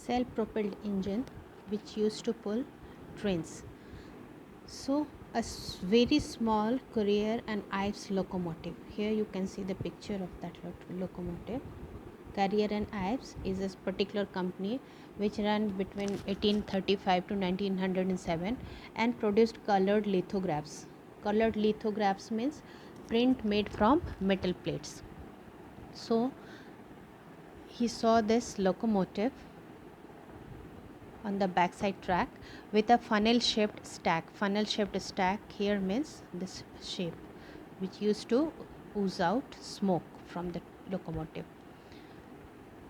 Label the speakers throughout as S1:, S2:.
S1: self-propelled engine which used to pull trains. So very small Courier and Ives locomotive. Here you can see the picture of that locomotive. Courier and Ives is a particular company which ran between 1835 to 1907 and produced colored lithographs. Colored lithographs means print made from metal plates. So he saw this locomotive on the backside track with a funnel shaped stack. Funnel shaped stack here means this shape which used to ooze out smoke from the locomotive.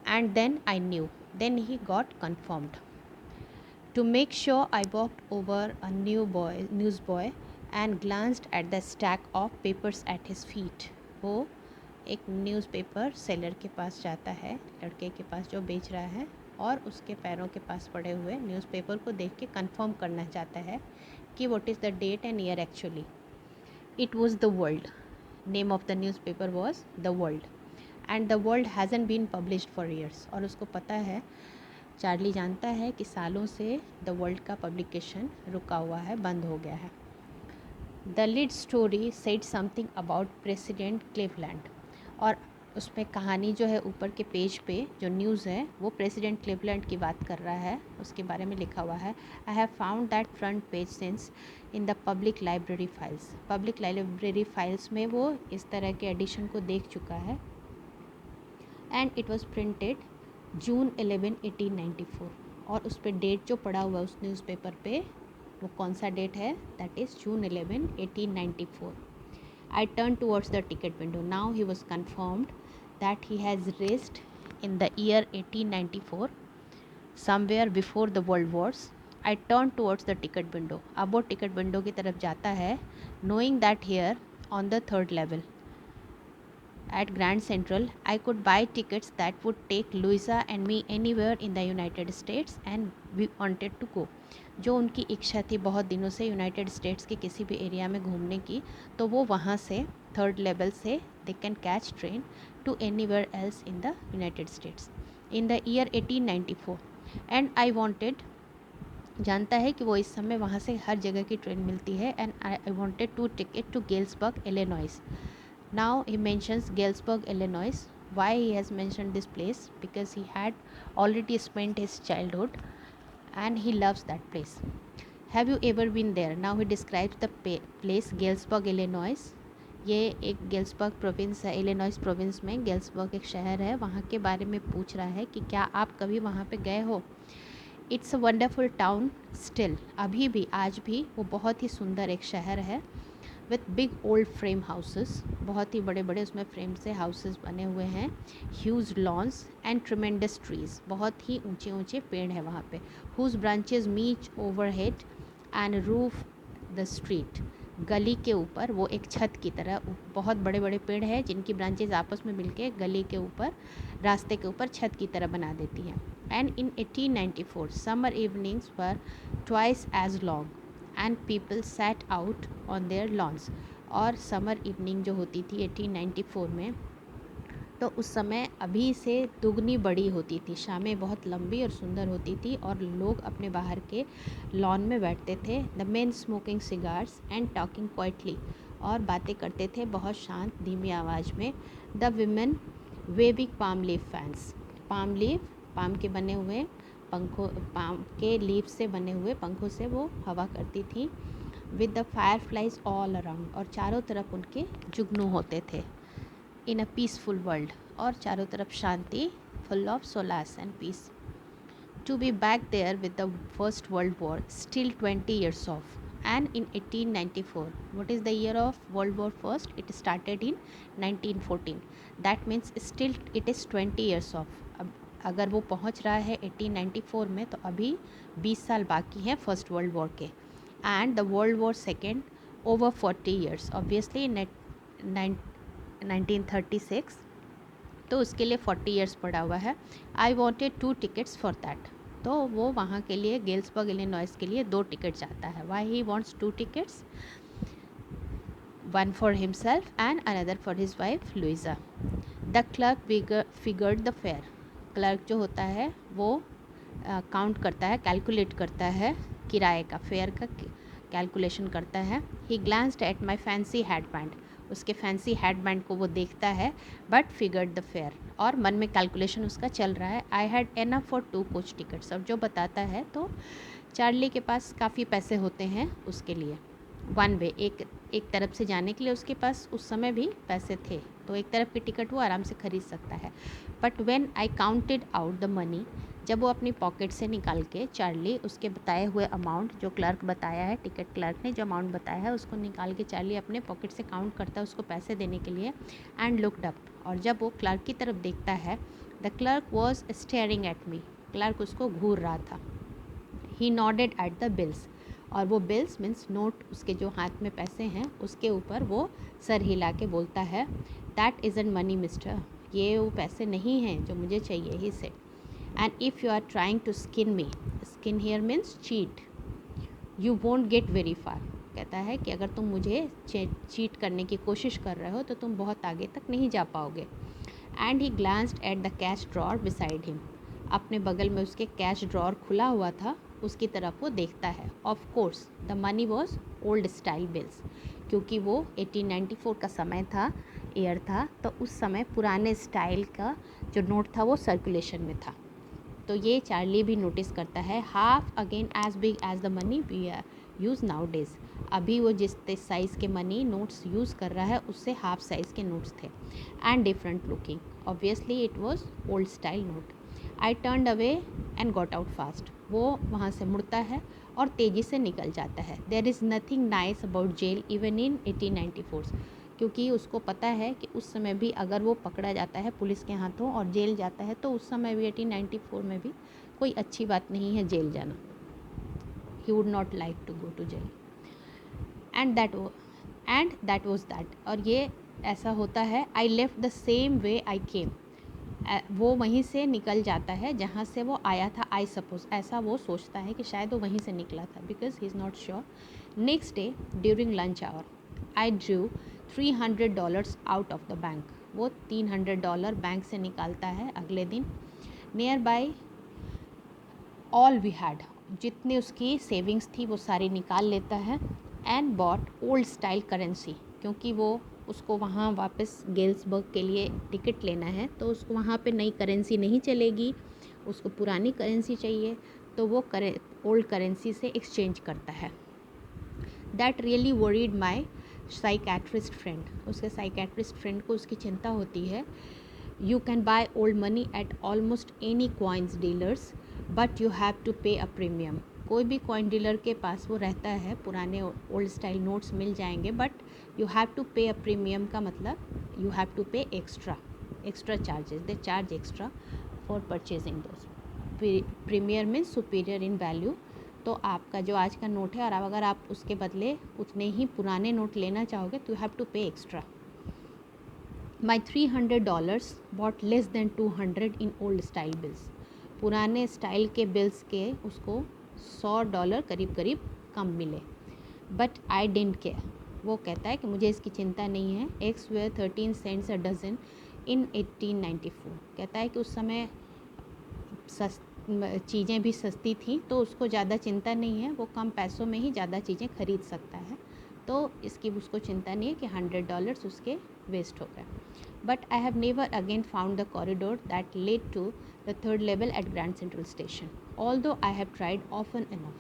S1: And then I knew. Then he got confirmed. To make sure, I walked over a newsboy and glanced at the stack of papers at his feet. वो एक newspaper seller के पास जाता है, लड़के के पास जो बेच रहा है, और उसके पैरों के पास पड़े हुए न्यूज़पेपर को देख के कंफर्म करना चाहता है कि what is the date and year actually. It was the World. Name of the newspaper was The World. And The World hasn't been published for years. और उसको पता है, चार्ली जानता है कि सालों से द वर्ल्ड का पब्लिकेशन रुका हुआ है, बंद हो गया है. The lead story said something about president Cleveland. और उसमें कहानी जो है ऊपर के पेज पे जो न्यूज़ है वो प्रेसिडेंट क्लीवलैंड की बात कर रहा है, उसके बारे में लिखा हुआ है. I have found that front page since in the public library files. Public library files में वो इस तरह के एडिशन को देख चुका है. एंड इट वॉज प्रिंटेड जून 11, 1894. और उस पर डेट जो पड़ा हुआ है उस न्यूज़पेपर पे वो कौन सा डेट है? That is June 11, 1894. I turned towards the ticket window. Now he was confirmed that he has raced in the year 1894, somewhere before the world wars. I turned towards the ticket window. अब वो ticket window की तरफ जाता है, knowing that here on the third level at Grand Central, I could buy tickets that would take Louisa and me anywhere in the United States and we wanted to go. जो उनकी इच्छा थी बहुत दिनों से यूनाइटेड स्टेट्स के किसी भी एरिया में घूमने की, तो वो वहाँ से थर्ड लेवल से they can catch train to anywhere else in the United States in the year 1894. And I wanted, जानता है कि वो इस समय वहाँ से हर जगह की ट्रेन मिलती है. And I wanted to ticket to Galesburg, Illinois. Now he mentions Galesburg, Illinois. Why he has mentioned this place? Because he had already spent his childhood and he loves that place. Have you ever been there? Now he describes the place Galesburg, Illinois. ये एक Galesburg province है, Illinois province में Galesburg एक शहर है, वहाँ के बारे में पूछ रहा है कि क्या आप कभी वहाँ पे गए हो. It's a wonderful town still. अभी भी, आज भी वो बहुत ही सुंदर एक शहर है. With big old frame houses, बहुत ही बड़े बड़े उसमें फ्रेम से हाउसेस बने हुए हैं. Huge loans and tremendous trees, बहुत ही ऊंचे ऊंचे पेड़ हैं वहाँ पे. हुज ब्रांचेस मीच over head and roof the street. गली के ऊपर वो एक छत की तरह बहुत बड़े बड़े पेड़ हैं जिनकी ब्रांचेस आपस में मिलके गली के ऊपर, रास्ते के ऊपर छत की तरह बना देती हैं. And in 1894 summer evenings were twice as long and people sat out on their lawns. और समर इवनिंग जो होती थी 1894 में, तो उस समय अभी से दुगनी बड़ी होती थी. शामें बहुत लंबी और सुंदर होती थी और लोग अपने बाहर के लॉन में बैठते थे. The men smoking cigars and talking quietly, और बातें करते थे बहुत शांत धीमी आवाज़ में. The women waving palm leaf fans. Palm leaf, palm के बने हुए पंखों, पाम के लीफ से बने हुए पंखों से वो हवा करती थी. With the fire flies all around, और चारों तरफ उनके जुगनू होते थे. इन अ पीसफुल वर्ल्ड, और चारों तरफ शांति, full of solace and peace. To be back there with the first world war, still 20 years off. And in 1894, what is the year of World War First? It started in 1914. That means still it is 20 years of. अब अगर वो पहुंच रहा है 1894 में, तो अभी 20 साल बाकी हैं फर्स्ट वर्ल्ड वॉर के. And the world war second over 40 years, obviously 1936, तो उसके लिए 40 years पड़ा हुआ है. I wanted 2 tickets for that. तो वो वहाँ के लिए, गेल्सबर्ग इलिनॉइस के लिए 2 टिकट चाहता है. Why he wants 2 tickets? One for himself and another for his wife Louisa. The clerk figured the fare. Clerk जो होता है वो काउंट करता है, कैलकुलेट करता है किराए का, फेयर का कैलकुलेशन करता है. He glanced at my fancy headband, उसके फैंसी हेडबैंड को वो देखता है, बट फिगर्ड द फेयर, और मन में कैलकुलेशन उसका चल रहा है. I had enough for 2 coach tickets, अब जो बताता है तो चार्ली के पास काफ़ी पैसे होते हैं उसके लिए. वन वे, एक तरफ से जाने के लिए उसके पास उस समय भी पैसे थे, तो एक तरफ की टिकट वो आराम से खरीद सकता है. But when I counted out the money, जब वो अपनी पॉकेट से निकाल के, चार्ली उसके बताए हुए अमाउंट, जो क्लर्क बताया है, टिकट क्लर्क ने जो अमाउंट बताया है उसको निकाल के चार्ली अपने पॉकेट से काउंट करता है उसको पैसे देने के लिए. एंड लुक्ड अप, और जब वो क्लर्क की तरफ देखता है, the clerk was staring at me, clerk उसको घूर रहा था. ही नॉडेड एट द बिल्स, और वो बिल्स मीन्स नोट, उसके जो हाथ में पैसे हैं उसके ऊपर वो सर हिला के बोलता है, दैट इज़न्ट मनी मिस्टर, ये वो पैसे नहीं हैं जो मुझे चाहिए. He said, and if you are trying to skin me, skin here means cheat, you won't get very far, कहता है कि अगर तुम मुझे चीट करने की कोशिश कर रहे हो तो तुम बहुत आगे तक नहीं जा पाओगे. And he glanced at the cash drawer beside him, अपने बगल में उसके कैश ड्रॉर खुला हुआ था, उसकी तरफ वो देखता है. Of course the money was old style bills, क्योंकि वो 1894 का समय था, ईयर था, तो उस समय पुराने स्टाइल का जो नोट था वो सर्कुलेशन में था. तो ये चार्ली भी नोटिस करता है. Half again as big as the money we use nowadays, अभी वो जिस साइज़ के मनी नोट्स यूज़ कर रहा है उससे हाफ साइज़ के नोट्स थे. And different looking, obviously it was old style note. I turned away and got out fast, वो वहाँ से मुड़ता है और तेज़ी से निकल जाता है. There is nothing nice about jail even in 1894, क्योंकि उसको पता है कि उस समय भी अगर वो पकड़ा जाता है पुलिस के हाथों और जेल जाता है तो उस समय भी 1894 में भी कोई अच्छी बात नहीं है जेल जाना. He would not like to go to jail. And that was that, और ये ऐसा होता है. I left the same way I came, वो वहीं से निकल जाता है जहाँ से वो आया था. आई सपोज, ऐसा वो सोचता है कि शायद वो वहीं से निकला था, because he is not sure. Next day during lunch hour I drew $300 out of the bank, वो $300 बैंक से निकालता है अगले दिन. Near by all we had, जितनी उसकी सेविंग्स थी वो सारी निकाल लेता है. And bought old style currency, क्योंकि वो उसको वहाँ वापस गेल्सबर्ग के लिए टिकट लेना है, तो उसको वहाँ पे नई करेंसी नहीं चलेगी, उसको पुरानी करेंसी चाहिए, तो वो ओल्ड करेंसी से एक्सचेंज करता है. That really worried my psychiatrist friend, उसके साइकैट्रिस्ट फ्रेंड को उसकी चिंता होती है. You can buy old money at almost any coins dealers but you have to pay a premium, कोई भी कॉइन डीलर के पास वो रहता है, पुराने ओल्ड स्टाइल नोट्स मिल जाएंगे, but you have to pay a premium का मतलब you have to pay extra charges, they charge extra for purchasing those. Premier means superior in value, तो आपका जो आज का नोट है और अगर आप उसके बदले उतने ही पुराने नोट लेना चाहोगे तो you have to pay extra. My $300 bought less than 200 in old style bills, पुराने स्टाइल के बिल्स के उसको $100 करीब करीब कम मिले. बट आई डिडंट केयर, वो कहता है कि मुझे इसकी चिंता नहीं है. Eggs were 13 cents a dozen in 1894, कहता है कि उस समय चीज़ें भी सस्ती थी तो उसको ज़्यादा चिंता नहीं है, वो कम पैसों में ही ज़्यादा चीज़ें खरीद सकता है, तो इसकी उसको चिंता नहीं है कि $100 उसके वेस्ट हो गए. But I have never again found the corridor that led to the third level at Grand Central station, although I have tried often enough,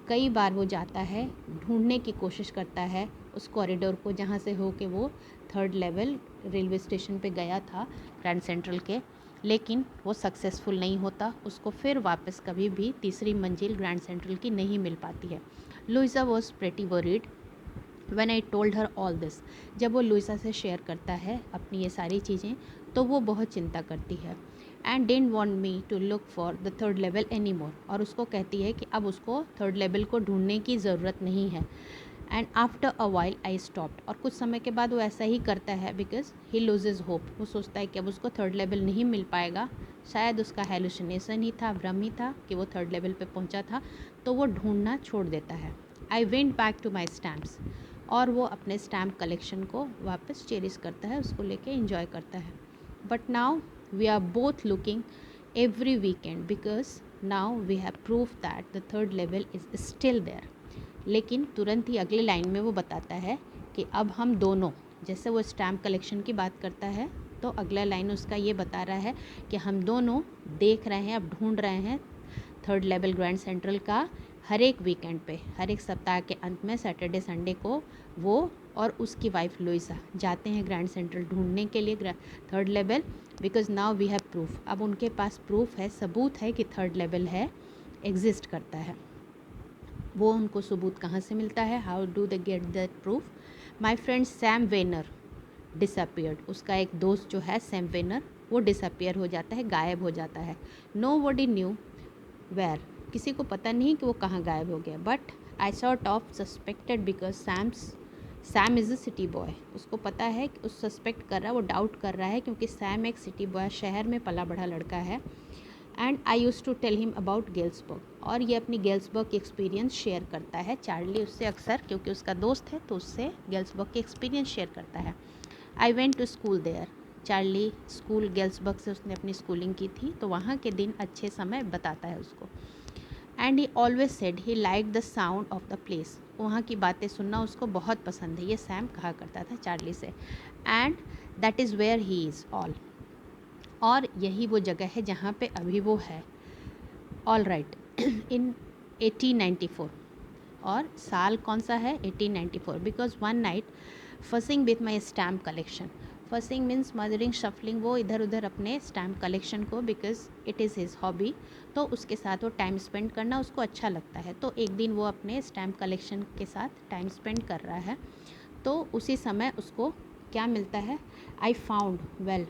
S1: कई बार वो जाता है, ढूंढने की कोशिश करता है उस कॉरिडोर को जहाँ से हो के वो थर्ड लेवल रेलवे स्टेशन पे गया था ग्रैंड सेंट्रल के, लेकिन वो सक्सेसफुल नहीं होता, उसको फिर वापस कभी भी तीसरी मंजिल ग्रैंड सेंट्रल की नहीं मिल पाती है. Louisa was pretty worried when I told her all this, जब वो लुइसा से शेयर करता है अपनी ये सारी चीज़ें तो वो बहुत चिंता करती है. And didn't want me to look for the third level any more, और उसको कहती है कि अब उसको थर्ड लेवल को ढूंढने की ज़रूरत नहीं है. And after a while I stopped, और कुछ समय के बाद वो ऐसा ही करता है, बिकॉज ही लूजेज होप, वो सोचता है कि अब उसको थर्ड लेवल नहीं मिल पाएगा, शायद उसका हेलुसिनेशन ही था, भ्रम ही था कि वो थर्ड लेवल पे पहुंचा था, तो वो ढूंढना छोड़ देता है. I went back to my stamps, और वो अपने स्टैम्प कलेक्शन को वापस चेरिश करता है, उसको लेके एंजॉय करता है. But now we are both looking every weekend because now we have proof that the third level is still there. लेकिन तुरंत ही अगले लाइन में वो बताता है कि अब हम दोनों, जैसे वो स्टैम्प कलेक्शन की बात करता है तो अगला लाइन उसका ये बता रहा है कि हम दोनों देख रहे हैं, अब ढूंढ रहे हैं थर्ड लेवल ग्रैंड सेंट्रल का हर एक वीकेंड पे, हर एक सप्ताह के अंत में सैटरडे संडे को वो और उसकी वाइफ लुइसा जाते हैं ग्रैंड सेंट्रल ढूंढने के लिए third level, because now we have proof. अब उनके पास प्रूफ है, सबूत है कि थर्ड लेवल है, एग्जिस्ट करता है। वो उनको सबूत कहाँ से मिलता है? How do they get that proof? My friend Sam Vanern disappeared. उसका एक दोस्त जो है सैम वेनर, वो डिसअपियर हो जाता है, गायब हो जाता है। नो बडी न्यू वेयर, किसी को पता नहीं कि वो कहाँ गायब हो गया। But I sort of suspected because Sam is a city boy. उसको पता है कि उस सस्पेक्ट कर रहा है, वो डाउट कर रहा है क्योंकि सैम एक सिटी बॉय, शहर में पला बढ़ा लड़का है। And I use to tell him about Galesburg, और ये अपनी गेल्सबर्ग की एक्सपीरियंस शेयर करता है। चार्ली उससे अक्सर, क्योंकि उसका दोस्त है तो उससे गेल्सबर्ग की एक्सपीरियंस शेयर करता है। I went to school there, Charlie school Galesburg से उसने अपनी स्कूलिंग की थी तो वहाँ के दिन अच्छे समय बताता है उसको। And he always said he like the sound of the place, वहाँ की बातें सुनना उसको बहुत पसंद है, ये सैम कहा करता था चार्ली से। And that is where he is all, और यही वो जगह है जहाँ पे अभी वो है। ऑल राइट, इन 1894, और साल कौन सा है? 1894, because one night fussing with my stamp collection. Fussing means mothering, shuffling, वो इधर उधर अपने स्टैम्प कलेक्शन को, because it is his hobby, तो उसके साथ वो टाइम स्पेंड करना उसको अच्छा लगता है। तो एक दिन वो अपने स्टैम्प कलेक्शन के साथ टाइम स्पेंड कर रहा है, तो उसी समय उसको क्या मिलता है? I found, well,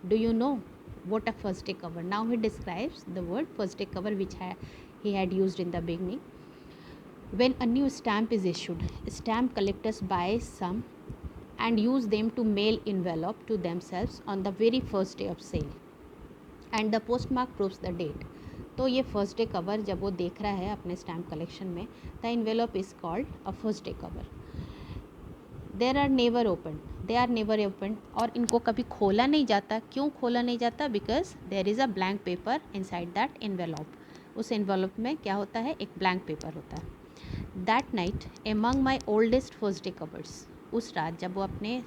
S1: do you know what a first day cover? Now he describes the word first day cover which he had used in the beginning. When a new stamp is issued, stamp collectors buy some and use them to mail envelope to themselves on the very first day of sale, and the postmark proves the date. तो ये first day cover जब वो देख रहा है अपने stamp collection में, the envelope is called a first day cover. They are never open, और इनको कभी खोला नहीं जाता। क्यों खोला नहीं जाता? Because there is a blank paper inside that envelope. उस एनवेलप में क्या होता है? एक ब्लैंक पेपर होता है। That night among my oldest first day covers, उस रात जब वो अपने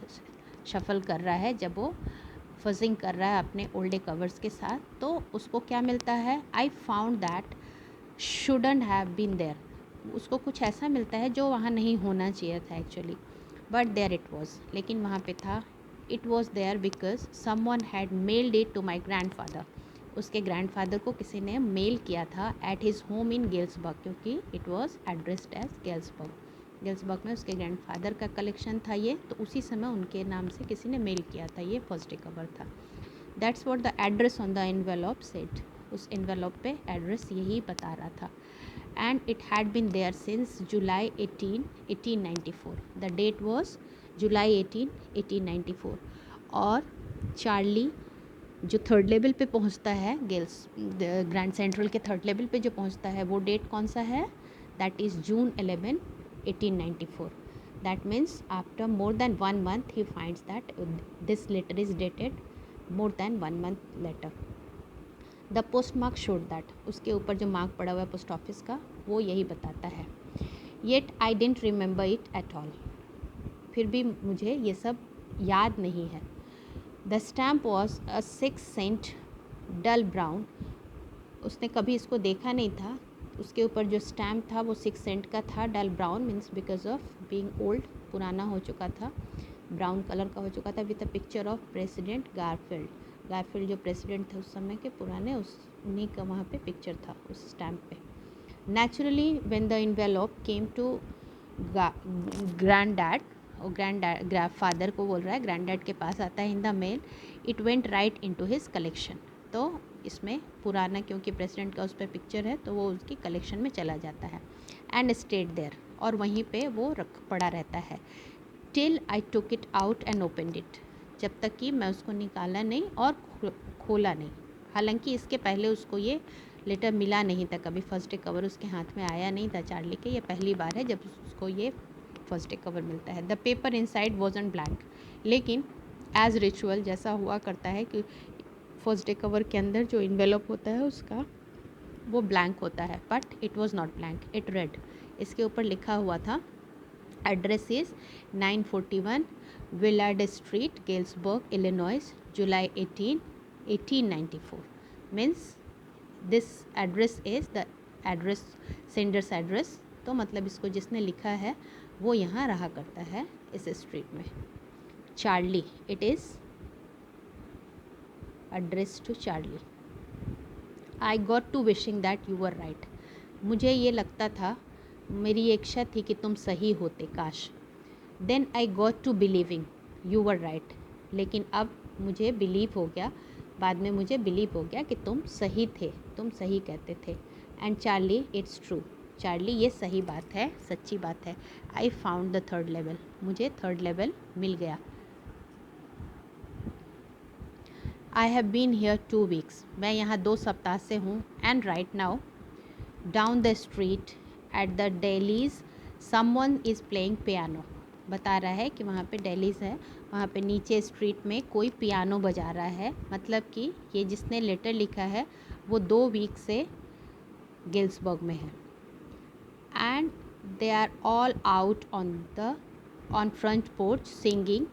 S1: शफल कर रहा है, जब वो फजिंग कर रहा है अपने ओल्ड डे कवर्स के साथ, तो उसको क्या मिलता है? I found that shouldn't have been there. उसको कुछ ऐसा मिलता है जो वहाँ नहीं होना चाहिए था actually, but there it was, लेकिन वहाँ पे था। It was there because someone had mailed it to my grandfather. उसके ग्रैंडफादर को किसी ने मेल किया था at his home in Galesburg, क्योंकि it was addressed as Galesburg में उसके ग्रैंडफादर का कलेक्शन था ये, तो उसी समय उनके नाम से किसी ने मेल किया था, ये फर्स्ट डे कवर था। That's what the address on the envelope said, उस एनवेलप पे एड्रेस यही बता रहा था। And it had been there since July 18, 1894। The date was July 18, 1894। और चार्ली जो थर्ड लेवल पे पहुंचता है, ग्रैंड सेंट्रल के थर्ड लेवल पे जो पहुंचता है, वो डेट कौन सा है? That is June 11, 1894। That means after more than 1 month he finds that this letter is dated more than 1 month later. The post mark showed that, उसके ऊपर जो मार्क पड़ा हुआ है पोस्ट ऑफिस का, वो यही बताता है। Yet I didn't remember it at all, फिर भी मुझे ये सब याद नहीं है। The stamp was a 6 cent dull brown, उसने कभी इसको देखा नहीं था। उसके ऊपर जो स्टैम्प था वो 6 cent का था, dull brown means because of being old, पुराना हो चुका था, ब्राउन कलर का हो चुका था, with a picture of president Garfield जो प्रेसिडेंट थे उस समय के पुराने, उस उन्हीं का वहाँ पे पिक्चर था उस स्टैम्प पे। Naturally when the envelope came to grandad, और ग्रैंड फादर को बोल रहा है, ग्रैंड डैड के पास आता है in the mail, it went right into his collection. तो इसमें पुराना, क्योंकि प्रेसिडेंट का उस पर पिक्चर है, तो वो उसकी कलेक्शन में चला जाता है। एंड स्टेड देयर, और वहीं पे वो रख पड़ा रहता है। Till I took it out and opened it, जब तक कि मैं उसको निकाला नहीं और खोला नहीं। हालांकि इसके पहले उसको ये लेटर मिला नहीं था कभी, फर्स्ट डे कवर उसके हाथ में आया नहीं था चार्ली के, ये पहली बार है जब उसको ये फर्स्ट डे कवर मिलता है। The paper inside wasn't blank, लेकिन एज रिचुअल जैसा हुआ करता है कि फर्स्ट डे कवर के अंदर जो इन्वेलप होता है उसका वो ब्लैंक होता है, but it was not blank, it red. इसके ऊपर लिखा हुआ था address is 941 Willard street, Galesburg, Illinois, July 18, 1894। Means this address is the address, sender's address. तो मतलब इसको जिसने लिखा है वो यहाँ रहा करता है इस स्ट्रीट में। Charlie, it is address to Charlie. I got to wishing that you were right. मुझे ये लगता था, मेरी इच्छा थी कि तुम सही होते, काश। Then I got to believing you were right. लेकिन अब मुझे बिलीव हो गया, बाद में मुझे बिलीव हो गया कि तुम सही थे, तुम सही कहते थे। And Charlie, it's true. Charlie, ये सही बात है, सच्ची बात है। I found the third level, मुझे थर्ड लेवल मिल गया। I have been here 2 weeks, मैं यहाँ 2 सप्ताह से हूँ। And right now down the street at the delis someone is playing piano. बता रहा है कि वहाँ पे डेलीज है, वहाँ पे नीचे स्ट्रीट में कोई पियानो बजा रहा है। मतलब कि ये जिसने लेटर लिखा है वो 2 वीक से गिल्सबर्ग में है। And they are all out on front porch singing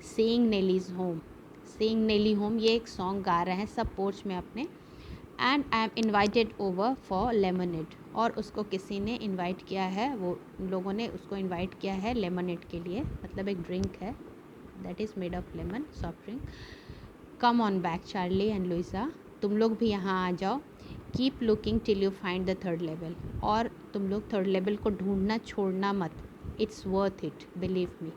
S1: seeing Nellie's home. Seeing Nellie home, ये एक सॉन्ग गा रहे हैं सब पोर्च में अपने। And I am invited over for lemonade, और उसको किसी ने इनवाइट किया है, वो लोगों ने उसको इनवाइट किया है लेमनेड के लिए। मतलब एक ड्रिंक है that is made of lemon, soft drink. Come on back Charlie and Louisa, तुम लोग भी यहाँ आ जाओ। Keep looking till you find the third level, और तुम लोग थर्ड लेवल को ढूंढना छोड़ना मत। It's worth it, believe me.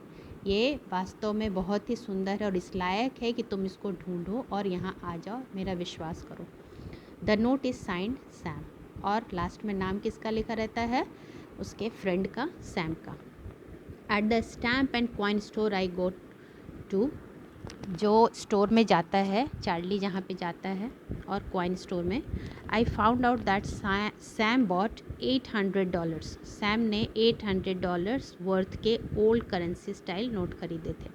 S1: ये वास्तव में बहुत ही सुंदर है और इस लायक है कि तुम इसको ढूंढो और यहाँ आ जाओ, मेरा विश्वास करो। The note is signed Sam, और लास्ट में नाम किसका लिखा रहता है? उसके फ्रेंड का, सैम का। At the stamp and coin store I go to, जो स्टोर में जाता है चार्ली, जहाँ पे जाता है, और कॉइन स्टोर में, I found out that Sam bought $800। Sam ने $800 वर्थ के ओल्ड करेंसी स्टाइल नोट खरीदे थे।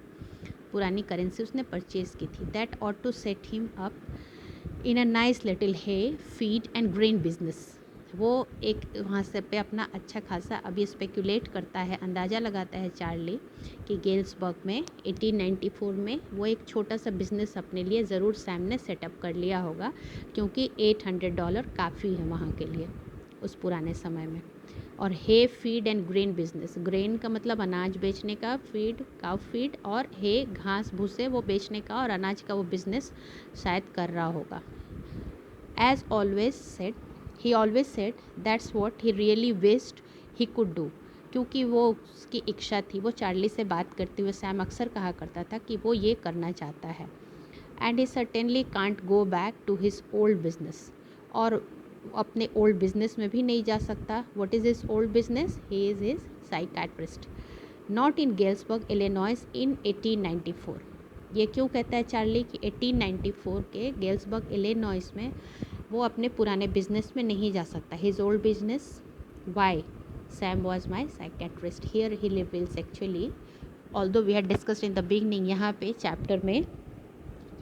S1: पुरानी करेंसी उसने परचेज़ की थी। That ought to set him up in a nice little hay feed and grain business. वो एक वहाँ से पे अपना अच्छा खासा अभी स्पेकुलेट करता है, अंदाज़ा लगाता है चार्ली कि गेल्सबर्ग में 1894 में वो एक छोटा सा बिज़नेस अपने लिए ज़रूर सैम ने सेटअप कर लिया होगा, क्योंकि $800 काफ़ी है वहाँ के लिए उस पुराने समय में। और hay feed and grain business, grain का मतलब अनाज बेचने का, फीड काउ फीड, और हे घास भूसे वो बेचने का और अनाज का वो बिज़नेस शायद कर रहा होगा। As always said, he always said that's what he really wished he could do. क्योंकि वो उसकी इच्छा थी, वो चार्ली से बात करते हुए सैम अक्सर कहा करता था कि वो ये करना चाहता है। And he certainly can't go back to his old business, और अपने ओल्ड बिजनेस में भी नहीं जा सकता। What is his old business? He is his psychiatrist, not in Galesburg Illinois in 1894। ये क्यों कहता है चार्ली कि 1894 के गेल्सबर्ग इलिनॉइस में वो अपने पुराने बिजनेस में नहीं जा सकता? His old business, why? Sam was my psychiatrist, here he lives actually. Although we had discussed in the beginning, यहाँ पे चैप्टर में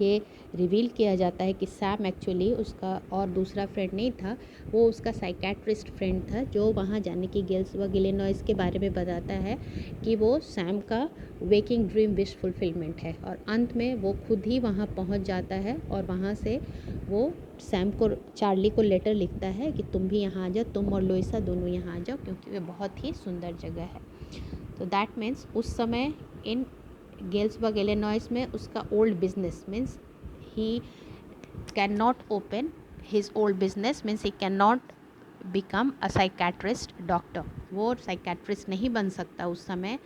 S1: ये रिवील किया जाता है कि सैम एक्चुअली उसका और दूसरा फ्रेंड नहीं था, वो उसका साइकेट्रिस्ट फ्रेंड था, जो वहाँ जाने की गेल्सबर्ग इलिनॉइस के बारे में बताता है कि वो सैम का वेकिंग ड्रीम विश फुलफिलमेंट है। और अंत में वो खुद ही वहाँ पहुँच जाता है, और वहाँ से वो सैम को, चार्ली को लेटर लिखता है कि तुम भी यहाँ आ जाओ, तुम और लुइसा दोनों यहाँ आ जाओ, क्योंकि वे बहुत ही सुंदर जगह है। तो दैट मीन्स उस समय इन गेल्सबर्ग इलिनॉइस में उसका old business means he cannot open his old business, means he cannot become a psychiatrist doctor, वो psychiatrist नहीं बन सकता उस समय।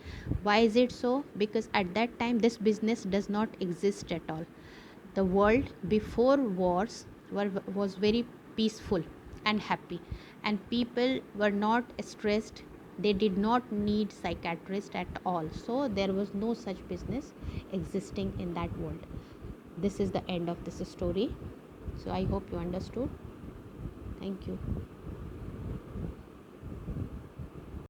S1: why is it so? because at that time this business does not exist at all. The world before wars was very peaceful and happy, and people were not stressed. They did not need psychiatrist at all, so there was no such business existing in that world. This is the end of this story. So I hope you understood. Thank you.